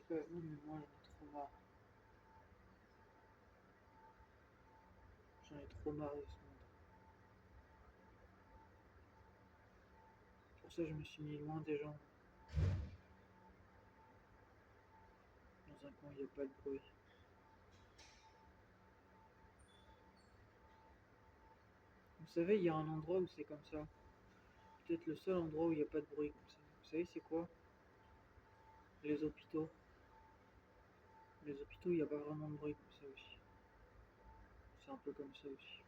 sais pas vous, mais moi j'en ai trop marre. J'en ai trop marre de ce monde. Pour ça, je me suis mis loin des gens. Dans un coin, il n'y a pas de bruit. Vous savez, il y a un endroit où c'est comme ça. Peut-être le seul endroit où il n'y a pas de bruit comme ça. Vous savez, c'est quoi? Les hôpitaux. Les hôpitaux, il n'y a pas vraiment de bruit comme ça aussi. C'est un peu comme ça aussi.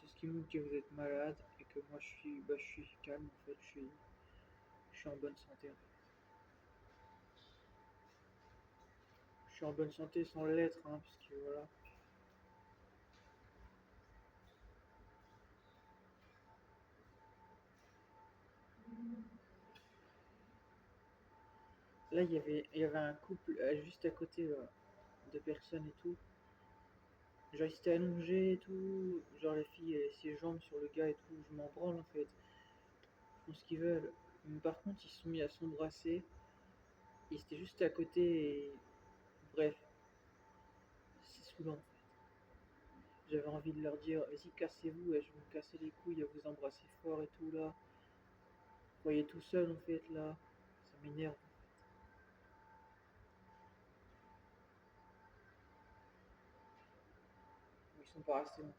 C'est ce qui montre que vous êtes malade et que moi je suis calme en fait, je suis en bonne santé en fait. Je suis en bonne santé sans l'être, hein, parce que voilà. Là, il y avait un couple juste à côté de personnes et tout. Genre, ils s'étaient allongés et tout. Genre, la fille, elle a ses jambes sur le gars et tout. Je m'en branle en fait. Ils font ce qu'ils veulent. Mais par contre, ils se sont mis à s'embrasser. Ils étaient juste à côté et. Bref, c'est saoulant en fait. J'avais envie de leur dire, vas-y, cassez-vous, je vais vous casser les couilles à vous embrasser fort et tout là. Vous voyez tout seul en fait là. Ça m'énerve. Ils sont pas restés longtemps.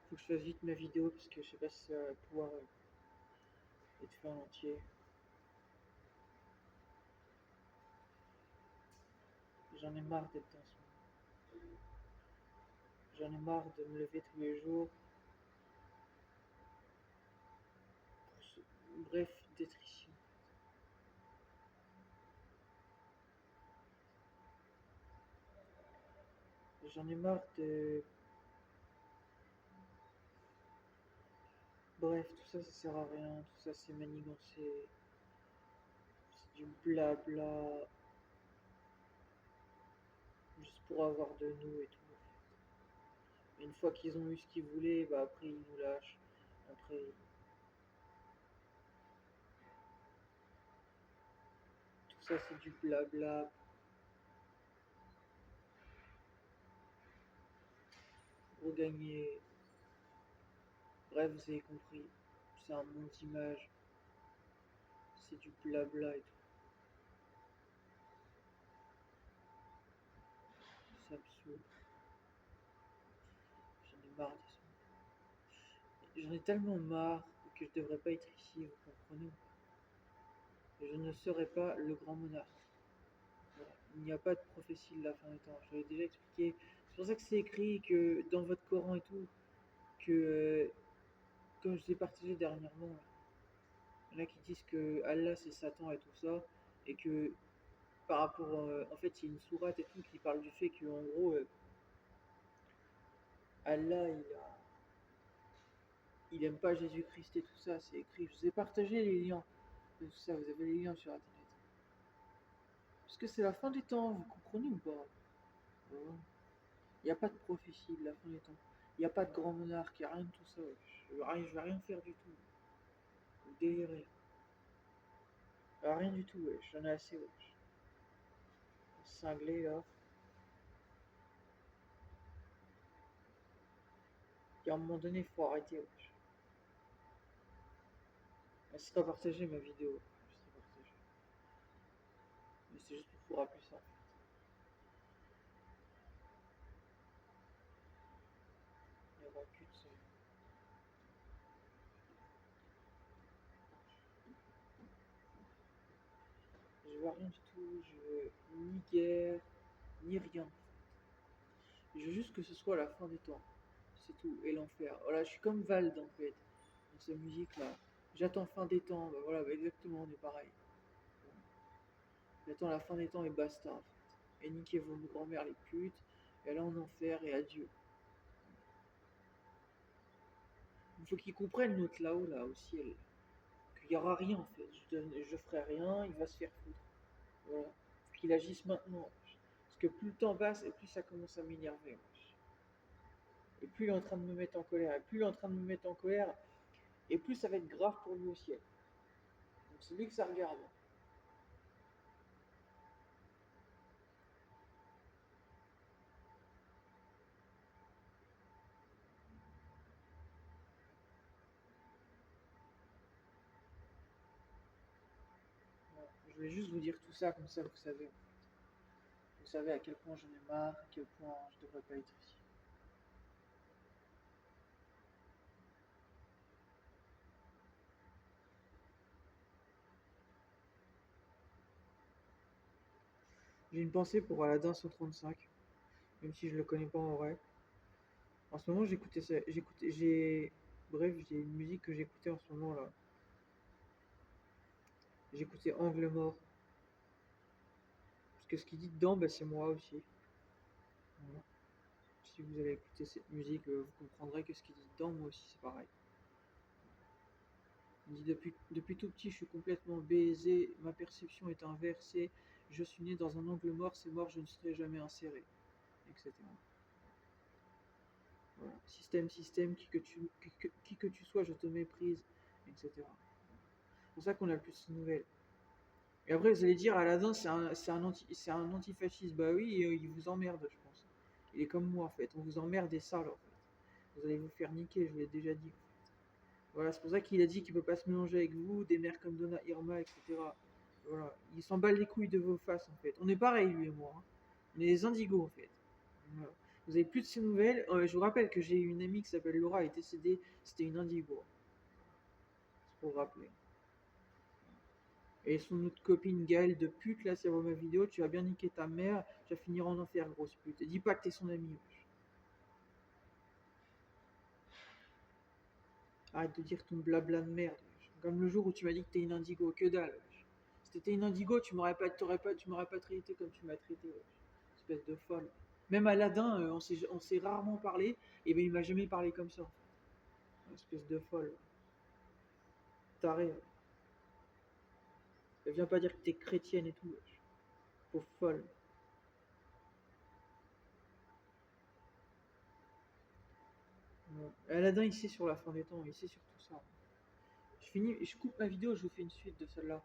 Faut que je fasse vite ma vidéo parce que je sais pas si ça va pouvoir être fait en entier. J'en ai marre d'être dans ce monde. J'en ai marre de me lever tous les jours. Bref, d'être ici. J'en ai marre de. Bref, tout ça, ça sert à rien. Tout ça, c'est manigancé. C'est du blabla. Juste pour avoir de nous et tout. Et une fois qu'ils ont eu ce qu'ils voulaient, bah après ils nous lâchent. Après, tout ça, c'est du blabla. Regagner. Bref, vous avez compris. C'est un monde d'image. C'est du blabla et tout. Ça me saoule. J'en ai marre de ça. J'en ai tellement marre que je devrais pas être ici, vous comprenez? Je ne serai pas le grand monarque. Voilà. Il n'y a pas de prophétie de la fin des temps. Je l'ai déjà expliqué. C'est pour ça que c'est écrit que dans votre Coran et tout, que comme je l'ai partagé dernièrement, il y en a qui disent que Allah c'est Satan et tout ça, et que par rapport, en fait, il y a une sourate et tout qui parle du fait que en gros, Allah il aime pas Jésus-Christ et tout ça. C'est écrit. Je vous ai partagé les liens de tout ça. Vous avez les liens sur internet. Parce que c'est la fin des temps, vous comprenez ou pas? Il n'y a pas de prophétie de la fin des temps. Il n'y a pas de grand monarque, il n'y a rien de tout ça. Je vais rien faire du tout. Vous délirez. Rien du tout, wesh. J'en ai assez, wesh. Cinglé là. Et à un moment donné, il faut arrêter, wesh. Elle sera partagée ma vidéo. Elle sera partagée. Mais c'est juste pour vous rappeler ça. Il n'y aura qu'une seule. Je veux rien du tout. Je veux ni guerre, ni rien. Je veux juste que ce soit la fin des temps. C'est tout. Et l'enfer. Voilà, je suis comme Vald en fait. Dans sa musique là. J'attends fin des temps. Bah, voilà, bah, exactement, on est pareil. J'attends la fin des temps et basta en fait. Et niquez vos grand-mères les putes. Et là en enfer et adieu. Il faut qu'ils comprennent notre là-haut là au ciel. Il n'y aura rien en fait. Je ferai rien, il va se faire foutre. Voilà. Qu'il agisse maintenant. Parce que plus le temps passe et plus ça commence à m'énerver. Et plus il est en train de me mettre en colère. Et plus il est en train de me mettre en colère. Et plus ça va être grave pour lui aussi. Donc c'est lui que ça regarde. Voilà. Je voulais juste vous dire tout ça, comme ça vous savez. Vous savez à quel point j'en ai marre, à quel point je devrais pas être ici. J'ai une pensée pour Aladdin 135, même si je le connais pas en vrai. En ce moment, j'écoutais ça, bref, j'ai une musique que j'écoutais en ce moment là. J'écoutais Angle Mort. Parce que ce qu'il dit dedans, bah, c'est moi aussi. Voilà. Si vous allez écouter cette musique, vous comprendrez que ce qu'il dit dedans, moi aussi, c'est pareil. Il dit depuis tout petit, je suis complètement baisé, ma perception est inversée, je suis né dans un angle mort, c'est mort, je ne serai jamais inséré, etc. Voilà. Système, qui que tu sois, je te méprise, etc. C'est pour ça qu'on a le plus de nouvelles. Et après, vous allez dire, Aladdin, c'est un antifasciste. Bah oui, il vous emmerde, je pense. Il est comme moi, en fait. On vous emmerde et sale, en fait. Vous allez vous faire niquer, je vous l'ai déjà dit. Voilà, c'est pour ça qu'il a dit qu'il peut pas se mélanger avec vous, des mères comme Donna Irma, etc. Voilà, il s'en bat les couilles de vos faces, en fait. On est pareil, lui et moi, hein. On est des indigos, en fait. Voilà. Vous avez plus de ces nouvelles. Je vous rappelle que j'ai une amie qui s'appelle Laura, elle est décédée, c'était une indigo. C'est pour vous rappeler. Et son autre copine Gaëlle de pute, là, si elle voit ma vidéo, tu vas bien niquer ta mère, tu vas finir en enfer, grosse pute. Et dis pas que t'es son ami. Arrête de dire ton blabla de merde. Comme le jour où tu m'as dit que t'es une indigo, que dalle. Si t'étais une indigo, tu m'aurais pas traité comme tu m'as traité. Espèce de folle. Même Aladdin, on s'est rarement parlé, et ben il m'a jamais parlé comme ça. Espèce de folle. Taré. Viens pas dire que t'es chrétienne et tout. Pauvre folle. Ouais. Aladdin, il sait sur la fin des temps, il sait sur tout ça. Je coupe ma vidéo, je vous fais une suite de celle-là.